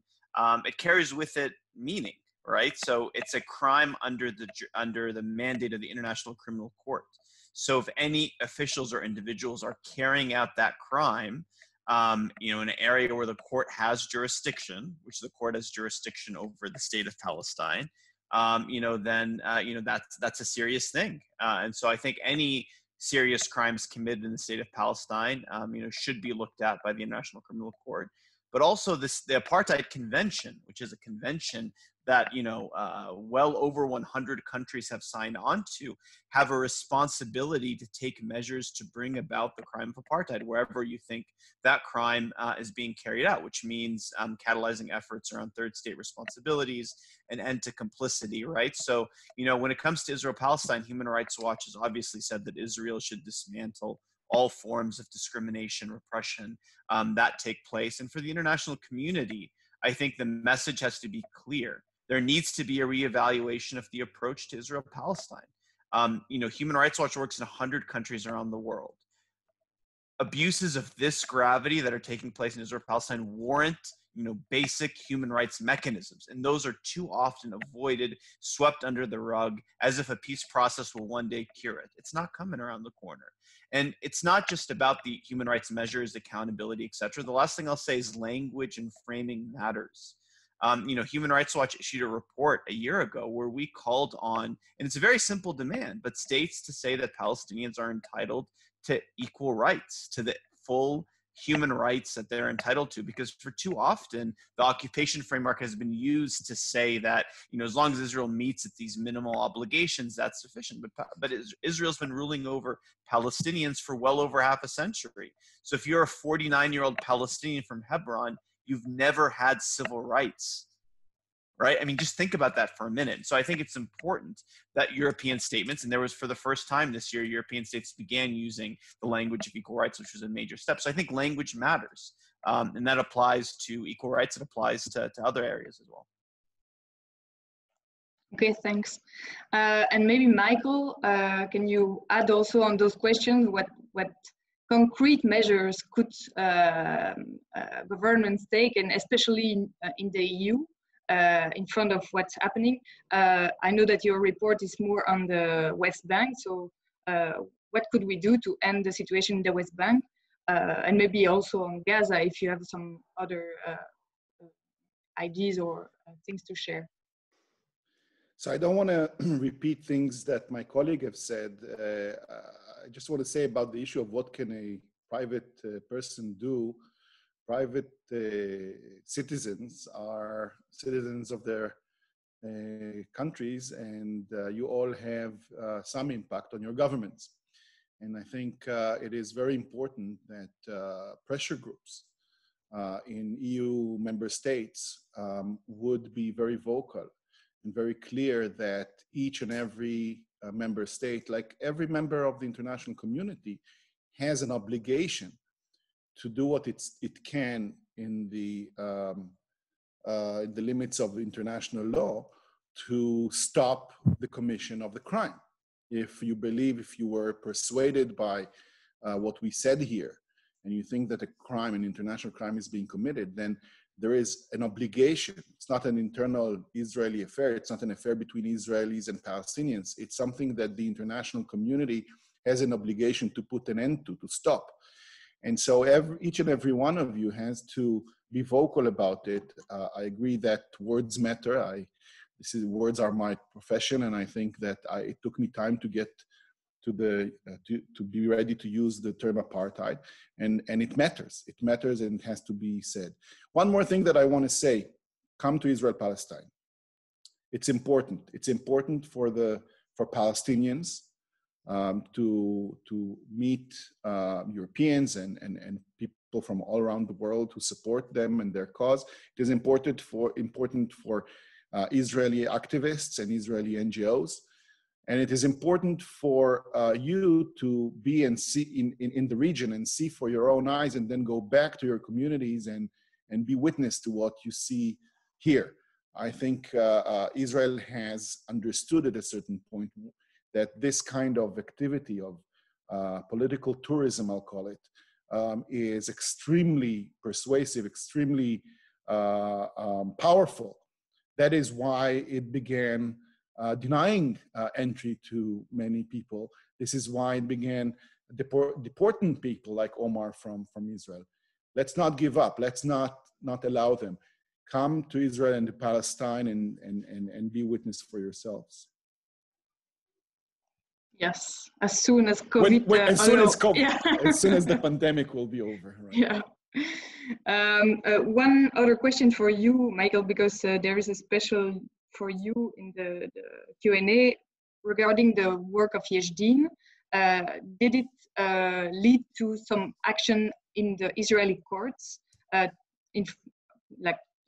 it carries with it meaning, right? So it's a crime under the mandate of the International Criminal Court. So if any officials or individuals are carrying out that crime, in an area where the court has jurisdiction, which the court has jurisdiction over the state of Palestine, then that's a serious thing. And so I think any serious crimes committed in the state of Palestine, should be looked at by the International Criminal Court. But also the Apartheid Convention, which is a convention that well over 100 countries have signed on to, have a responsibility to take measures to bring about the crime of apartheid wherever you think that crime is being carried out, which means catalyzing efforts around third state responsibilities and end to complicity, right? So, when it comes to Israel-Palestine, Human Rights Watch has obviously said that Israel should dismantle all forms of discrimination, repression that take place. And for the international community, I think the message has to be clear. There needs to be a reevaluation of the approach to Israel-Palestine. Human Rights Watch works in 100 countries around the world. Abuses of this gravity that are taking place in Israel-Palestine warrant, basic human rights mechanisms. And those are too often avoided, swept under the rug, as if a peace process will one day cure it. It's not coming around the corner. And it's not just about the human rights measures, accountability, et cetera. The last thing I'll say is language and framing matters. Human Rights Watch issued a report a year ago where we called on, and it's a very simple demand, but states to say that Palestinians are entitled to equal rights, to the full human rights that they're entitled to, because for too often the occupation framework has been used to say that as long as Israel meets these minimal obligations, that's sufficient. But Israel's been ruling over Palestinians for well over half a century. So if you're a 49-year-old Palestinian from Hebron, you've never had civil rights, right? I mean, just think about that for a minute. So I think it's important that European statements, and there was for the first time this year, European states began using the language of equal rights, which was a major step. So I think language matters. And that applies to equal rights. It applies to other areas as well. Okay, thanks. And maybe Michael, can you add also on those questions, what concrete measures could governments take, and especially in the EU, in front of what's happening? I know that your report is more on the West Bank, so what could we do to end the situation in the West Bank? And maybe also on Gaza, if you have some other ideas or things to share. So I don't want to repeat things that my colleague have said. I just want to say about the issue of what can a private person do. Private citizens are citizens of their countries, and you all have some impact on your governments. And I think it is very important that pressure groups in EU member states would be very vocal and very clear that each and every member state, like every member of the international community, has an obligation to do what it can in the limits of international law to stop the commission of the crime. If you were persuaded by what we said here, and you think that an international crime is being committed, then there is an obligation. It's not an internal Israeli affair. It's not an affair between Israelis and Palestinians. It's something that the international community has an obligation to put an end to stop. And so each and every one of you has to be vocal about it. I agree that words matter. Words are my profession, and I think that it took me time to get to be ready to use the term apartheid, and it matters. It matters, and it has to be said. One more thing that I want to say: come to Israel-Palestine. It's important. It's important for Palestinians to meet Europeans and people from all around the world who support them and their cause. It is important for Israeli activists and Israeli NGOs. And it is important for you to be and see in the region and see for your own eyes, and then go back to your communities and be witness to what you see here. I think Israel has understood at a certain point that this kind of activity of political tourism, I'll call it, is extremely persuasive, extremely powerful. That is why it began denying entry to many people. This is why it began deporting people like Omar from Israel. Let's not give up. Let's not allow them. Come to Israel and to Palestine and be witness for yourselves. Yes, as soon as COVID. As soon as the pandemic will be over. Right? Yeah. One other question for you, Michael, because there is a special for you in the Q&A regarding the work of Yesh Din. Did it lead to some action in the Israeli courts,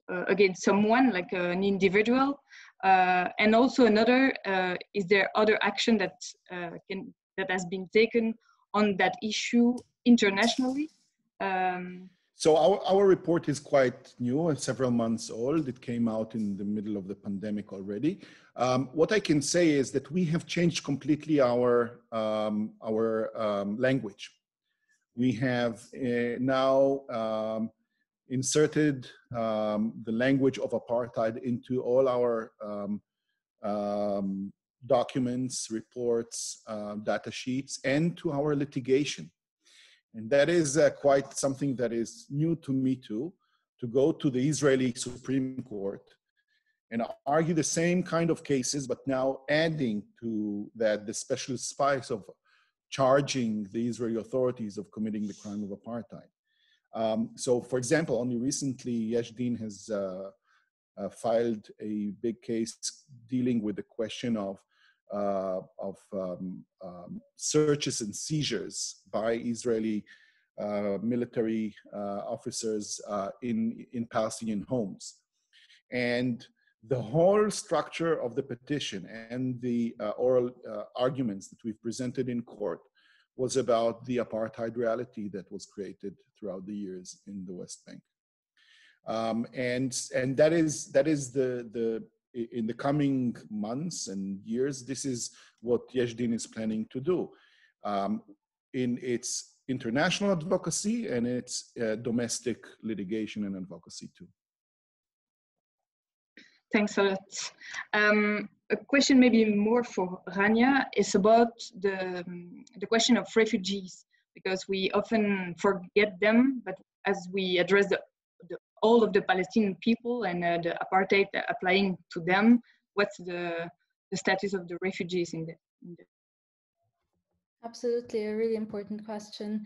against someone, like an individual? And also another, is there other action that has been taken on that issue internationally? So our report is quite new and several months old. It came out in the middle of the pandemic already. What I can say is that we have changed completely our language. We have now inserted the language of apartheid into all our documents, reports, data sheets, and to our litigation. And that is quite something that is new to me too, to go to the Israeli Supreme Court and argue the same kind of cases, but now adding to that the special spice of charging the Israeli authorities of committing the crime of apartheid. So for example, only recently, Yesh Din has filed a big case dealing with the question of searches and seizures by Israeli military officers in Palestinian homes. And the whole structure of the petition and the oral arguments that we've presented in court was about the apartheid reality that was created throughout the years in the West Bank. And that is the in the coming months and years, this is what Yesh Din is planning to do in its international advocacy and its domestic litigation and advocacy too. Thanks a lot. A question maybe more for Rania is about the question of refugees, because we often forget them, but as we address all of the Palestinian people and the apartheid applying to them, what's the status of the refugees in the Absolutely, a really important question.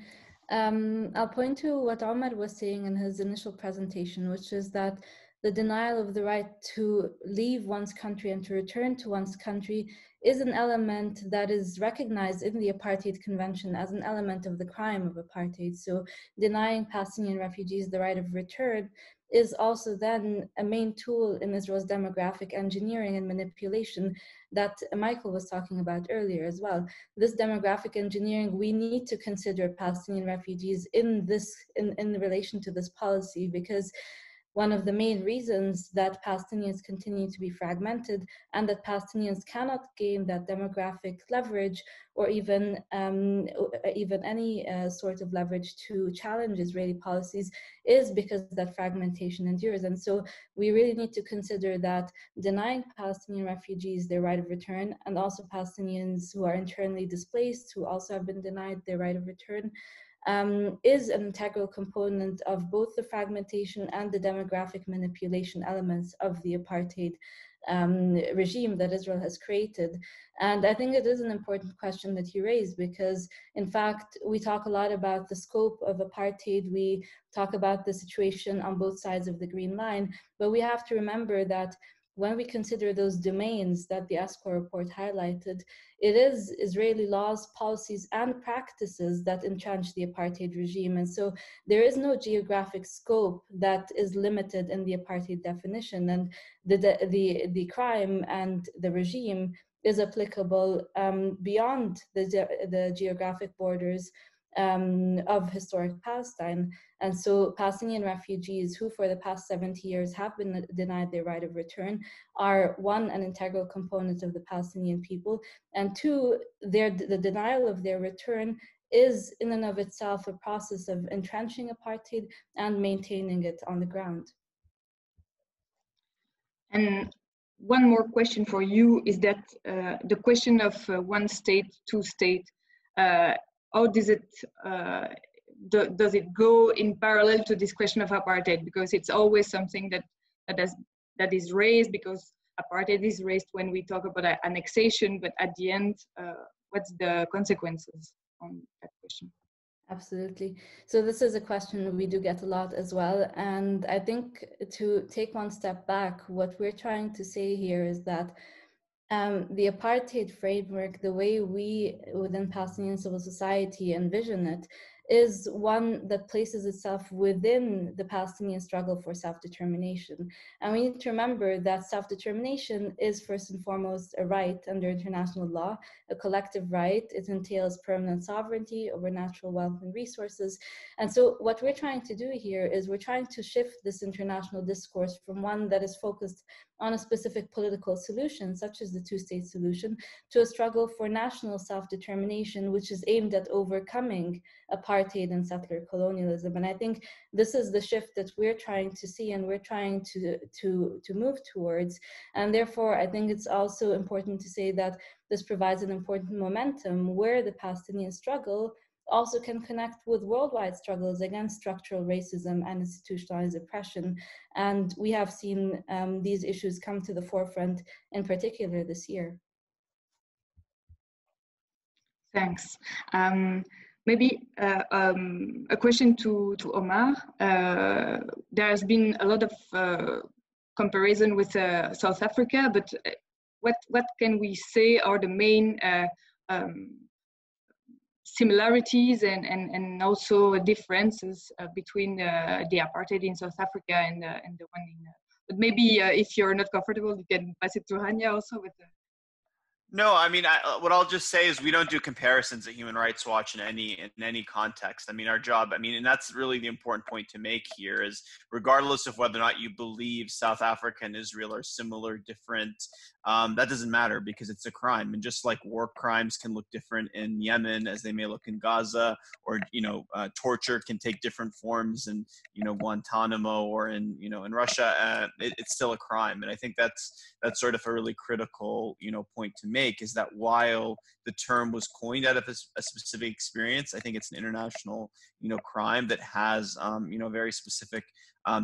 I'll point to what Omar was saying in his initial presentation, which is that the denial of the right to leave one's country and to return to one's country is an element that is recognized in the Apartheid Convention as an element of the crime of apartheid. So denying Palestinian refugees the right of return is also then a main tool in Israel's demographic engineering and manipulation that Michael was talking about earlier as well. This demographic engineering, we need to consider Palestinian refugees in relation to this policy, because one of the main reasons that Palestinians continue to be fragmented and that Palestinians cannot gain that demographic leverage or even any sort of leverage to challenge Israeli policies is because that fragmentation endures. And so we really need to consider that denying Palestinian refugees their right of return, and also Palestinians who are internally displaced who also have been denied their right of return, is an integral component of both the fragmentation and the demographic manipulation elements of the apartheid regime that Israel has created. And I think it is an important question that you raised, because in fact, we talk a lot about the scope of apartheid. We talk about the situation on both sides of the Green Line, but we have to remember that when we consider those domains that the ESCO report highlighted, it is Israeli laws, policies, and practices that entrench the apartheid regime. And so there is no geographic scope that is limited in the apartheid definition. And the crime and the regime is applicable beyond the geographic borders of historic Palestine. And so Palestinian refugees who for the past 70 years have been denied their right of return are, one, an integral component of the Palestinian people, and two, the denial of their return is in and of itself a process of entrenching apartheid and maintaining it on the ground. And one more question for you is that the question of one state, two state, how does it does it go in parallel to this question of apartheid? Because it's always something that is raised, because apartheid is raised when we talk about annexation, but at the end, what's the consequences on that question? Absolutely. So this is a question we do get a lot as well. And I think to take one step back, what we're trying to say here is that the apartheid framework, the way we within Palestinian civil society envision it, is one that places itself within the Palestinian struggle for self-determination. And we need to remember that self-determination is first and foremost a right under international law, a collective right. It entails permanent sovereignty over natural wealth and resources. And so what we're trying to do here is we're trying to shift this international discourse from one that is focused on a specific political solution, such as the two-state solution, to a struggle for national self-determination, which is aimed at overcoming apartheid and settler colonialism. And I think this is the shift that we're trying to see and we're trying to move towards. And therefore, I think it's also important to say that this provides an important momentum where the Palestinian struggle also can connect with worldwide struggles against structural racism and institutionalized oppression. And we have seen these issues come to the forefront, in particular this year. Thanks. Maybe a question to Omar. There has been a lot of comparison with South Africa, but what can we say are the main similarities and also differences between the apartheid in South Africa and the one in. But maybe if you're not comfortable, you can pass it to Rania also with. No, I mean, what I'll just say is we don't do comparisons at Human Rights Watch in any context. I mean, our job, and that's really the important point to make here is regardless of whether or not you believe South Africa and Israel are similar, different, that doesn't matter because it's a crime. And just like war crimes can look different in Yemen as they may look in Gaza, or, torture can take different forms in, Guantanamo or in Russia, it's still a crime. And I think that's sort of a really critical, point to make, is that while the term was coined out of a specific experience, I think it's an international, crime that has, very specific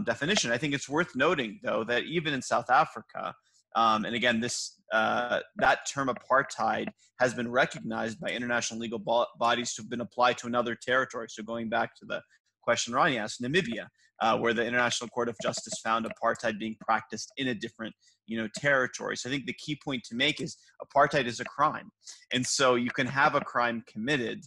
definition. I think it's worth noting, though, that even in South Africa, and again, that term apartheid has been recognized by international legal bodies to have been applied to another territory. So going back to the question Rania asked, Namibia, where the International Court of Justice found apartheid being practiced in a different, territory. So I think the key point to make is apartheid is a crime. And so you can have a crime committed,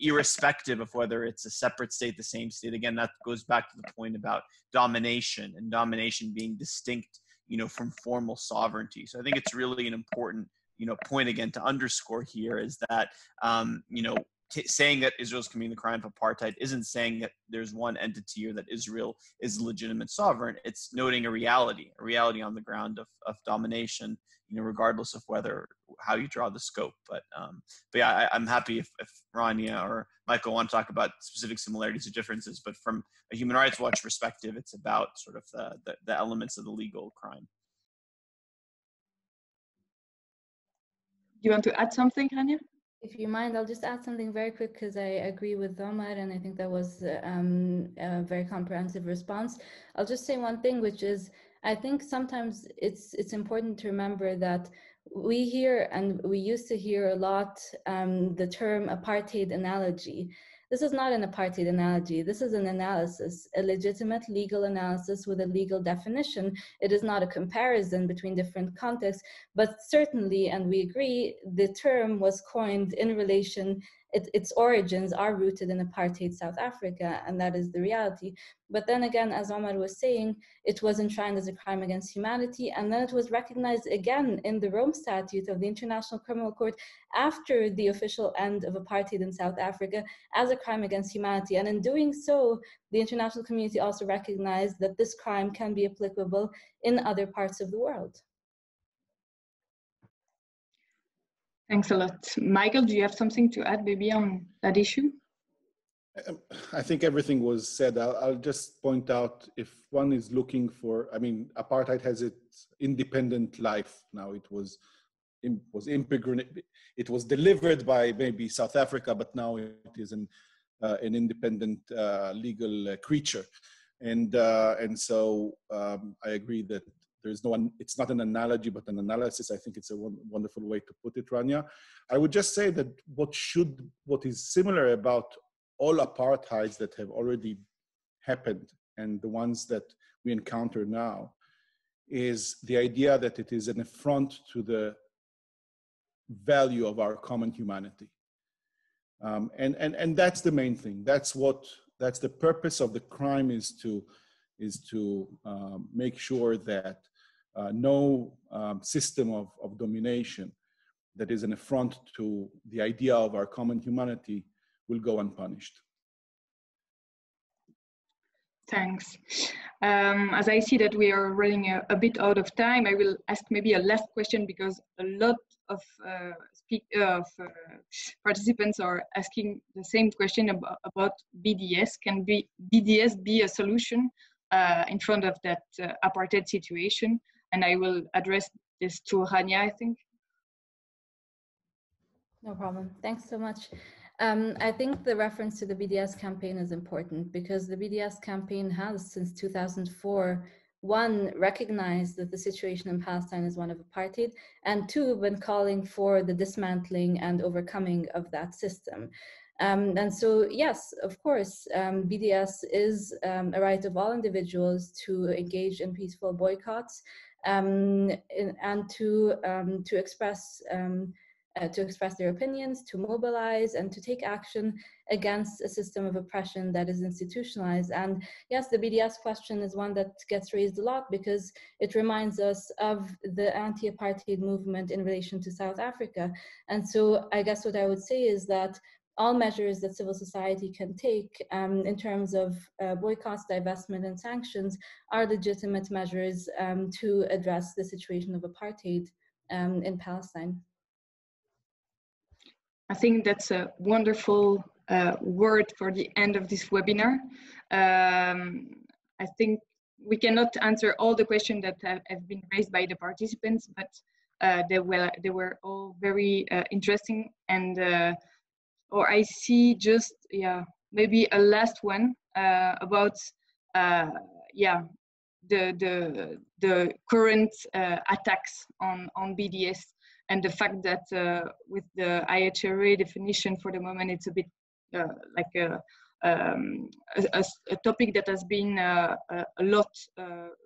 irrespective of whether it's a separate state, the same state. Again, that goes back to the point about domination and domination being distinct, from formal sovereignty. So I think it's really an important, point again to underscore here is that, saying that Israel's committing the crime of apartheid isn't saying that there's one entity or that Israel is legitimate sovereign. It's noting a reality on the ground of domination, regardless of how you draw the scope. But yeah, I'm happy if Rania or Michael want to talk about specific similarities or differences. But from a Human Rights Watch perspective, it's about sort of the elements of the legal crime. You want to add something, Rania? If you mind, I'll just add something very quick because I agree with Omar and I think that was a very comprehensive response. I'll just say one thing, which is I think sometimes it's important to remember that we hear and we used to hear a lot the term apartheid analogy. This is not an apartheid analogy. This is an analysis, a legitimate legal analysis with a legal definition. It is not a comparison between different contexts, but certainly, and we agree, the term was coined in relation, its origins are rooted in apartheid South Africa, and that is the reality. But then again, as Omar was saying, it was enshrined as a crime against humanity, and then it was recognized again in the Rome Statute of the International Criminal Court after the official end of apartheid in South Africa as a crime against humanity. And in doing so, the international community also recognized that this crime can be applicable in other parts of the world. Thanks a lot. Michael, do you have something to add maybe on that issue? I think everything was said. I'll just point out, if one is looking for, I mean, apartheid has its independent life now. It was delivered by maybe South Africa, but now it is an independent legal creature. And so I agree that there's no one, it's not an analogy, but an analysis. I think it's a wonderful way to put it, Rania. I would just say that what is similar about all apartheids that have already happened and the ones that we encounter now is the idea that it is an affront to the value of our common humanity. And that's the main thing. That's the purpose of the crime, is to make sure that no system of domination that is an affront to the idea of our common humanity will go unpunished. Thanks. As I see that we are running a bit out of time, I will ask maybe a last question, because a lot of participants are asking the same question about BDS. Can BDS be a solution in front of that apartheid situation? And I will address this to Rania, I think. No problem. Thanks so much. I think the reference to the BDS campaign is important, because the BDS campaign has, since 2004, one, recognized that the situation in Palestine is one of apartheid, and two, been calling for the dismantling and overcoming of that system. And so, yes, of course, BDS is a right of all individuals to engage in peaceful boycotts and to express their opinions, to mobilize, and to take action against a system of oppression that is institutionalized. And yes, the BDS question is one that gets raised a lot, because it reminds us of the anti-apartheid movement in relation to South Africa. And so I guess what I would say is that all measures that civil society can take in terms of boycotts, divestment, and sanctions are legitimate measures to address the situation of apartheid in Palestine. I think that's a wonderful word for the end of this webinar. I think we cannot answer all the questions that have been raised by the participants, but they were all very interesting. And or I see just, maybe a last one about the current attacks on BDS. And the fact that with the IHRA definition for the moment, it's a bit like a topic that has been a lot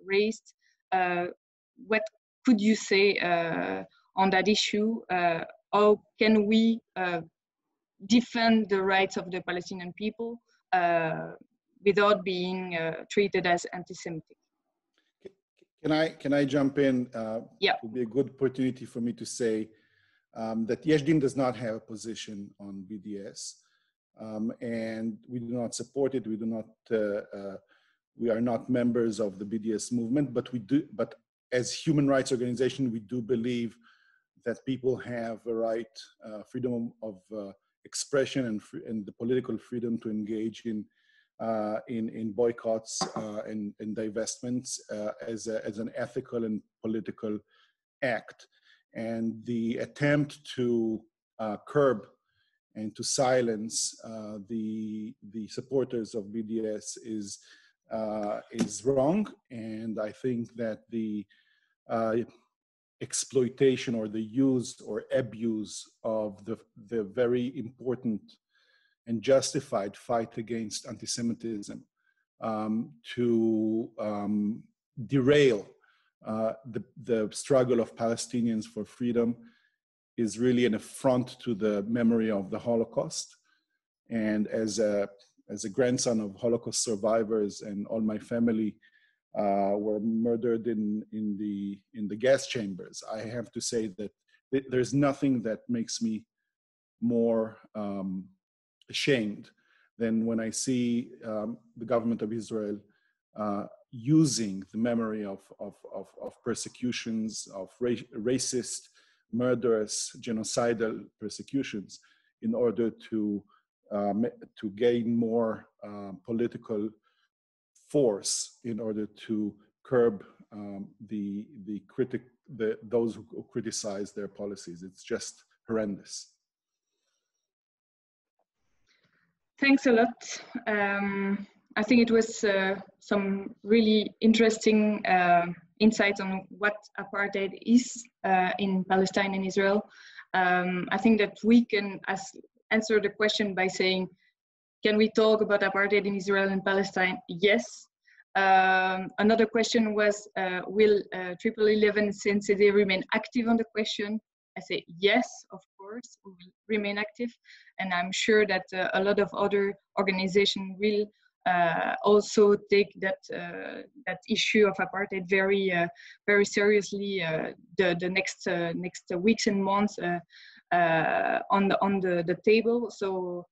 raised. What could you say on that issue? How can we defend the rights of the Palestinian people without being treated as anti-Semitic? Can I jump in? Yeah. It would be a good opportunity for me to say that Yesh Din does not have a position on BDS, and we do not support it. We do not. We are not members of the BDS movement, but we do. But as human rights organization, we do believe that people have a right, freedom of expression and the political freedom to engage in boycotts and divestments as an ethical and political act. And the attempt to curb and to silence the supporters of BDS is wrong. And I think that the exploitation or the use or abuse of the very important and justified fight against anti-Semitism to derail the struggle of Palestinians for freedom is really an affront to the memory of the Holocaust. And as a grandson of Holocaust survivors, and all my family were murdered in the gas chambers, I have to say that there's nothing that makes me more ashamed than when I see the government of Israel using the memory of persecutions, of racist murderous, genocidal persecutions in order to gain more political force in order to curb those who criticize their policies. It's just horrendous. Thanks a lot. I think it was some really interesting insights on what apartheid is in Palestine and Israel. I think that we can answer the question by saying, can we talk about apartheid in Israel and Palestine? Yes. Another question was, will 11 CNCD remain active on the question? I say yes, of course, we will remain active. And I'm sure that a lot of other organizations will also take that issue of apartheid very seriously the next weeks and months on the table. So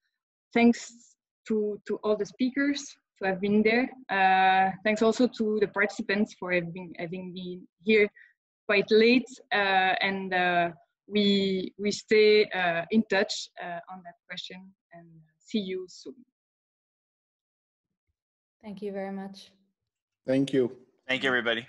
thanks to all the speakers to have been there. Thanks also to the participants for having been here quite late, and we stay in touch on that question, and see you soon. Thank you very much. Thank you. Thank you, everybody.